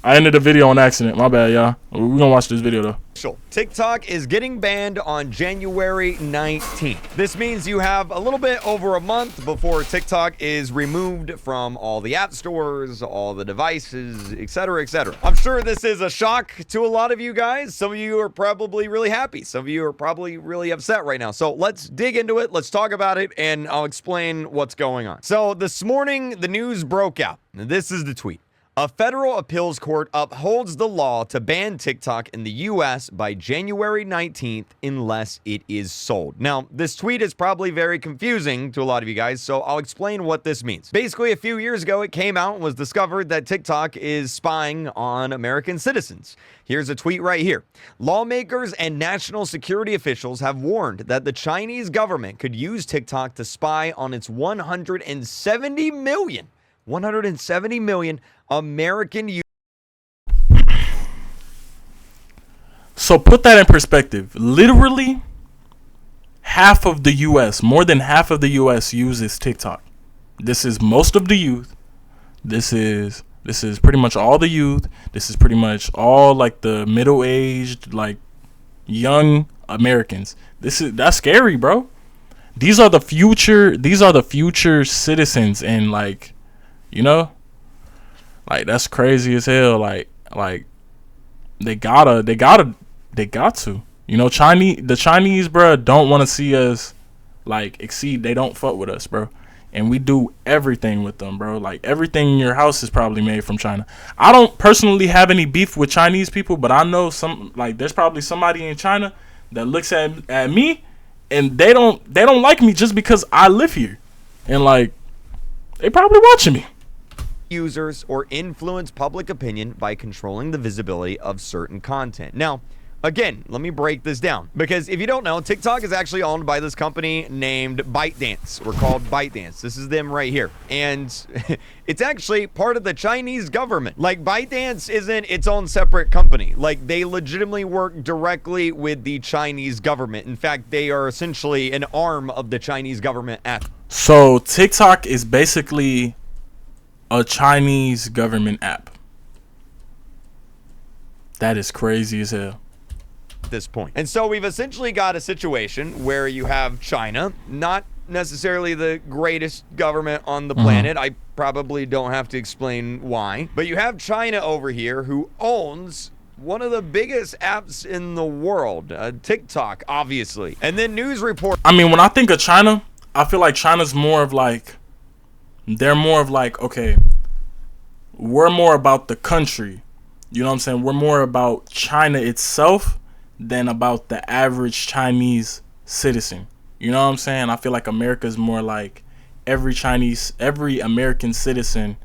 I ended the video on accident. My bad, y'all. We're gonna watch this video though. TikTok is getting banned on January 19th. This means you have a little bit over a month before TikTok is removed from all the app stores, all the devices, etc., etc. I'm sure this is a shock to a lot of you guys. Some of you are probably really happy. Some of you are probably really upset right now. So let's dig into it. Let's talk about it, and I'll explain what's going on. So this morning, the news broke out. This is the tweet. A federal appeals court upholds the law to ban TikTok in the U.S. by January 19th unless it is sold. Now, this tweet is probably very confusing to a lot of you guys, so I'll explain what this means. Basically, a few years ago, it came out and was discovered that TikTok is spying on American citizens. Here's a tweet right here. Lawmakers and national security officials have warned that the Chinese government could use TikTok to spy on its 170 million American youth. So put that in perspective. Literally half of the US, more than half of the US uses TikTok. This is most of the youth. This is pretty much all the youth. This is pretty much all like the middle-aged, like young Americans. That's scary, bro. These are the future citizens, and like, you know, like that's crazy as hell. Like they got to. You know, the Chinese, bro, don't want to see us like exceed. They don't fuck with us, bro. And we do everything with them, bro. Like everything in your house is probably made from China. I don't personally have any beef with Chinese people, but I know there's probably somebody in China that looks at me and they don't like me just because I live here. And like they probably watching me. Users or influence public opinion by controlling the visibility of certain content. Now, again, let me break this down, because if you don't know, TikTok is actually owned by this company named ByteDance, or called ByteDance. This is them right here. And it's actually part of the Chinese government. Like, ByteDance isn't its own separate company. Like, they legitimately work directly with the Chinese government. In fact, they are essentially an arm of the Chinese government. So TikTok is basically a Chinese government app. That is crazy as hell. This point. And so we've essentially got a situation where you have China, not necessarily the greatest government on the planet. I probably don't have to explain why. But you have China over here who owns one of the biggest apps in the world, TikTok, obviously. And then news report. I mean, when I think of China, I feel like China's more of like, they're more of like, okay, we're more about the country. You know what I'm saying? We're more about China itself than about the average Chinese citizen. You know what I'm saying? I feel like America's more like every American citizen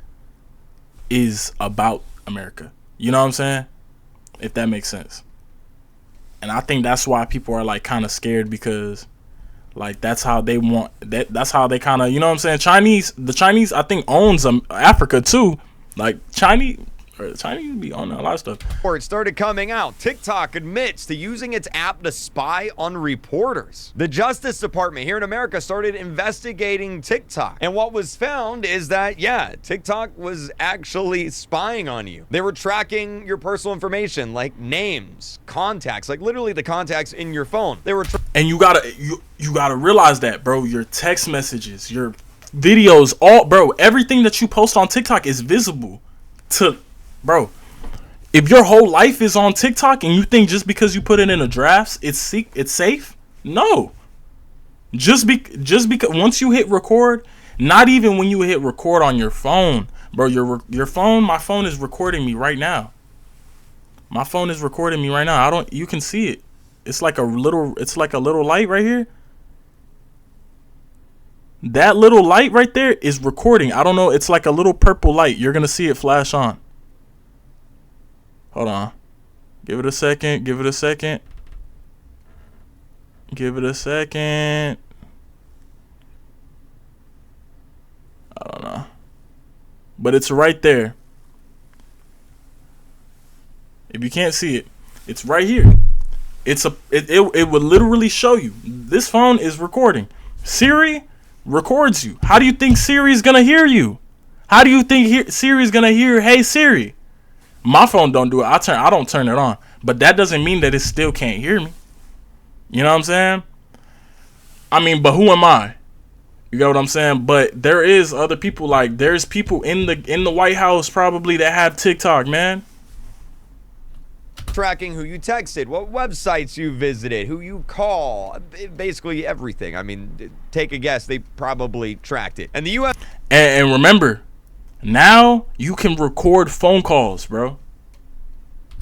is about America. You know what I'm saying? If that makes sense. And I think that's why people are like kind of scared, because like that's how they want that's how they kind of, you know what I'm saying? The Chinese I think owns Africa too. Like Chinese be on a lot of stuff. It started coming out. TikTok admits to using its app to spy on reporters. The Justice Department here in America started investigating TikTok. And what was found is that, yeah, TikTok was actually spying on you. They were tracking your personal information, like names, contacts, like literally the contacts in your phone. They were and you gotta realize that, bro. Your text messages, your videos, everything that you post on TikTok is visible to, bro. If your whole life is on TikTok and you think just because you put it in a drafts it's safe, no. Just because once you hit record, not even when you hit record on your phone, bro. Your phone, my phone is recording me right now. My phone is recording me right now. You can see it. It's like a little light right here. That little light right there is recording. I don't know. It's like a little purple light. You're going to see it flash on. Hold on. Give it a second. Give it a second. Give it a second. I don't know. But it's right there. If you can't see it, it's right here. It would literally show you. This phone is recording. Siri records you. How do you think Siri's gonna hear you? How do you think Siri's gonna hear, hey Siri? My phone don't do it. I don't turn it on. But that doesn't mean that it still can't hear me. You know what I'm saying? I mean, but who am I? You get what I'm saying? But there is other people, like there's people in the White House probably that have TikTok, man. Tracking who you texted, what websites you visited, who you call, basically everything. I mean, take a guess. They probably tracked it. And the U.S. And remember, now you can record phone calls, bro.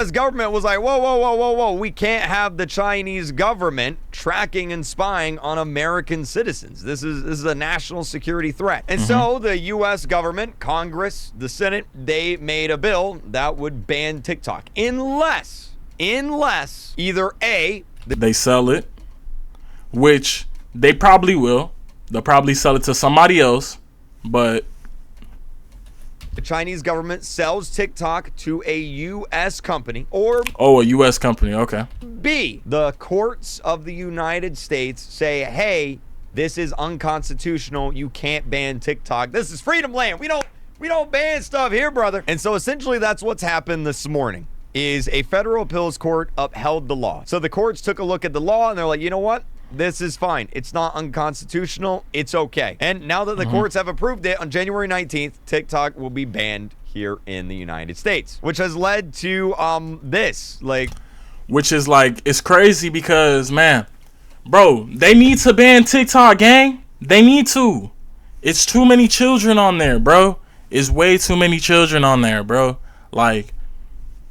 government was like, whoa. We can't have the Chinese government tracking and spying on American citizens. This is a national security threat. And so the U.S. government, Congress, the Senate, they made a bill that would ban TikTok unless either A, they sell it, which they probably will. They'll probably sell it to somebody else, but the Chinese government sells TikTok to a U.S. company, or a U.S. company, okay. B, the courts of the United States say, hey, this is unconstitutional. You can't ban TikTok. This is freedom land. We don't ban stuff here, brother. And so essentially that's what's happened this morning. Is a federal appeals court upheld the law. So the courts took a look at the law and they're like, you know what? This is fine. It's not unconstitutional. It's okay. And now that the courts have approved it, on January 19th, TikTok will be banned here in the United States, which has led to which is like, it's crazy because, man, bro, they need to ban TikTok, gang. They need to. It's too many children on there, bro. It's way too many children on there, bro. Like,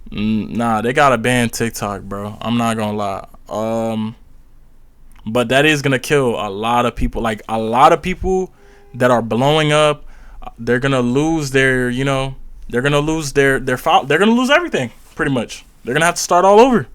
nah, they gotta ban TikTok, bro. I'm not gonna lie. But that is gonna kill a lot of people. Like, a lot of people that are blowing up, they're gonna lose their, they're gonna lose their they're gonna lose everything, pretty much. They're gonna have to start all over.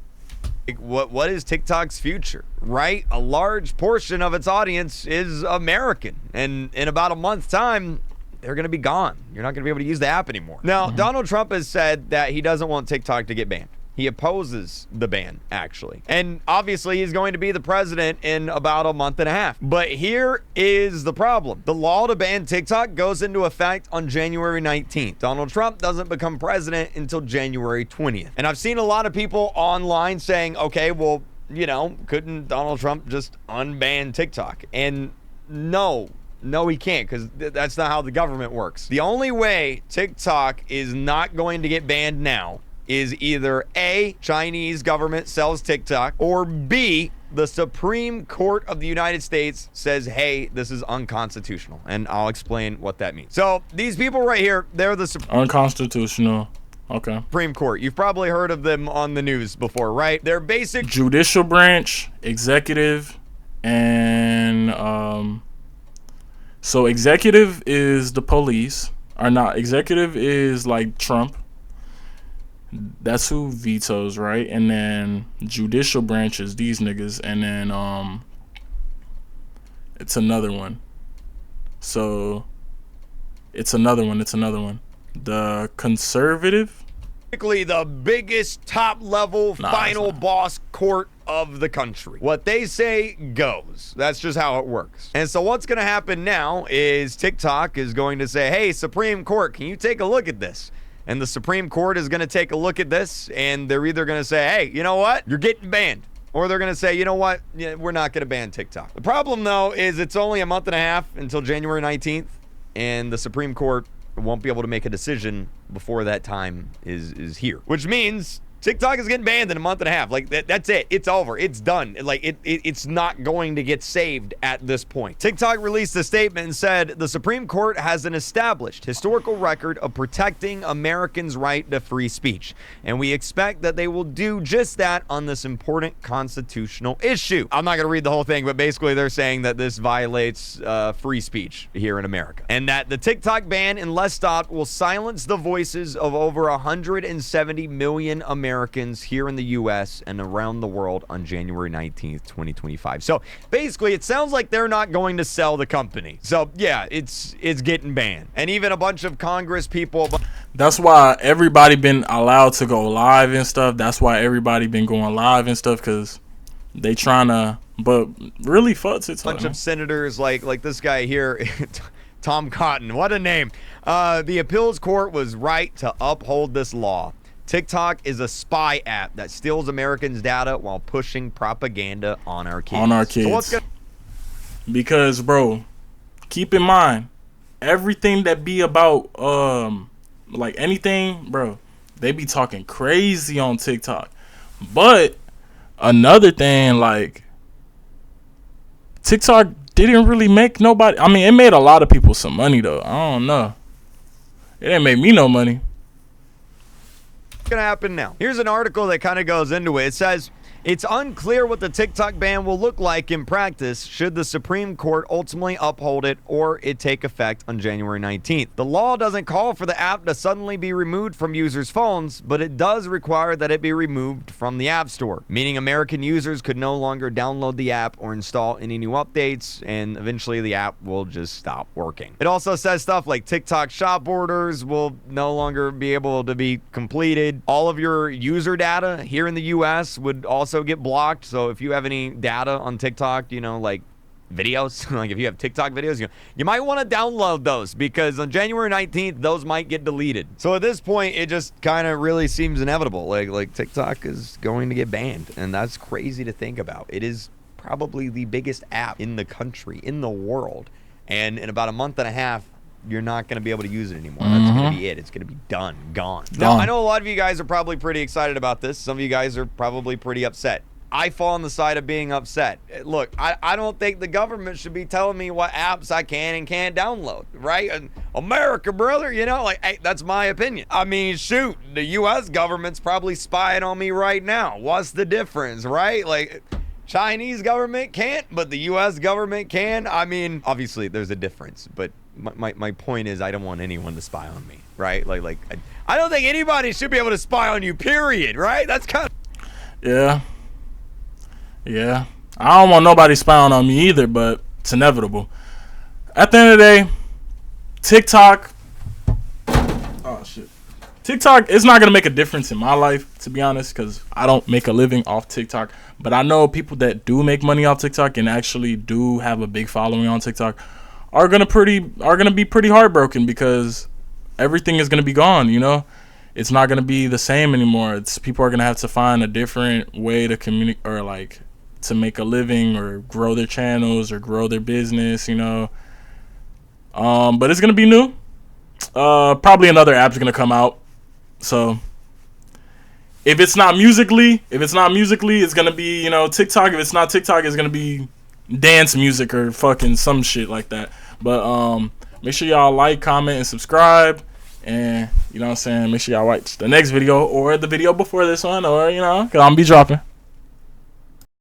What is TikTok's future, right? A large portion of its audience is American, and in about a month's time, they're going to be gone. You're not going to be able to use the app anymore. Now, Donald Trump has said that he doesn't want TikTok to get banned. He opposes the ban, actually. And obviously, he's going to be the president in about a month and a half. But here is the problem. The law to ban TikTok goes into effect on January 19th. Donald Trump doesn't become president until January 20th. And I've seen a lot of people online saying, okay, well, couldn't Donald Trump just unban TikTok? And no, he can't, because that's not how the government works. The only way TikTok is not going to get banned now is either A, Chinese government sells TikTok, or B, the Supreme Court of the United States says, hey, this is unconstitutional. And I'll explain what that means. So these people right here, they're the unconstitutional. Okay. Supreme Court. You've probably heard of them on the news before, right? They're basic judicial branch, executive, and so executive is the police. Or not, executive is like Trump. That's who vetoes, right? And then judicial branch is these niggas, and then it's another one. So it's another one. The conservative, basically the biggest top level final boss court of the country. What they say goes. That's just how it works. And so what's going to happen now is TikTok is going to say, hey, Supreme Court, can you take a look at this? And the Supreme Court is going to take a look at this, and they're either going to say, hey, you know what? You're getting banned. Or they're going to say, you know what? Yeah, we're not going to ban TikTok. The problem, though, is it's only a month and a half until January 19th, and the Supreme Court won't be able to make a decision before that time is here. Which means TikTok is getting banned in a month and a half. Like, that's it. It's over. It's done. Like, it's not going to get saved at this point. TikTok released a statement and said, the Supreme Court has an established historical record of protecting Americans' right to free speech. And we expect that they will do just that on this important constitutional issue. I'm not going to read the whole thing, but basically they're saying that this violates free speech here in America. And that the TikTok ban, unless stopped, will silence the voices of over 170 million Americans here in the U.S. and around the world on January 19th, 2025. So basically, it sounds like they're not going to sell the company. So yeah, it's getting banned. And even a bunch of Congress people. That's why everybody been allowed to go live and stuff. That's why everybody been going live and stuff, because they trying to, but really fuck TikTok. A bunch of senators like this guy here, Tom Cotton. What a name. The appeals court was right to uphold this law. TikTok is a spy app that steals Americans' data while pushing propaganda on our kids. So what's because, bro, keep in mind, everything that be about like anything, bro, they be talking crazy on TikTok. But another thing, like, TikTok didn't really make nobody. I mean, it made a lot of people some money though. I don't know. It didn't make me no money. What's gonna happen now? Here's an article that kind of goes into it. It says, it's unclear what the TikTok ban will look like in practice should the Supreme Court ultimately uphold it or it take effect on January 19th. The law doesn't call for the app to suddenly be removed from users' phones, but it does require that it be removed from the App Store, meaning American users could no longer download the app or install any new updates, and eventually the app will just stop working. It also says stuff like TikTok shop orders will no longer be able to be completed. All of your user data here in the US would also get blocked. So if you have any data on TikTok, you know, like videos, like if you have TikTok videos, you might want to download those because on January 19th, those might get deleted. So at this point, it just kind of really seems inevitable. Like TikTok is going to get banned, and that's crazy to think about. It is probably the biggest app in the country, in the world, and in about a month and a half, you're not going to be able to use it anymore. That's going to be it. It's going to be done, gone. Now, I know a lot of you guys are probably pretty excited about this. Some of you guys are probably pretty upset. I fall on the side of being upset. Look, I don't think the government should be telling me what apps I can and can't download, right? And America, brother, you know, like, hey, that's my opinion. I mean, shoot, the U.S. government's probably spying on me right now. What's the difference, right? Like, Chinese government can't, but the U.S. government can. I mean, obviously, there's a difference, but my point is I don't want anyone to spy on me, right? Like I don't think anybody should be able to spy on you, period, right? That's kind of... Yeah. I don't want nobody spying on me either, but it's inevitable. At the end of the day, TikTok is not going to make a difference in my life, to be honest, because I don't make a living off TikTok. But I know people that do make money off TikTok and actually do have a big following on TikTok are gonna be pretty heartbroken because everything is gonna be gone. You know, it's not gonna be the same anymore. People are gonna have to find a different way to communicate or like to make a living or grow their channels or grow their business. You know, but it's gonna be new. Probably another app's gonna come out. So if it's not musically, it's gonna be, you know, TikTok. If it's not TikTok, it's gonna be dance music or fucking some shit like that. But make sure y'all like, comment, and subscribe. And you know what I'm saying, make sure y'all watch the next video or the video before this one, or you know, cause I'm gonna be dropping.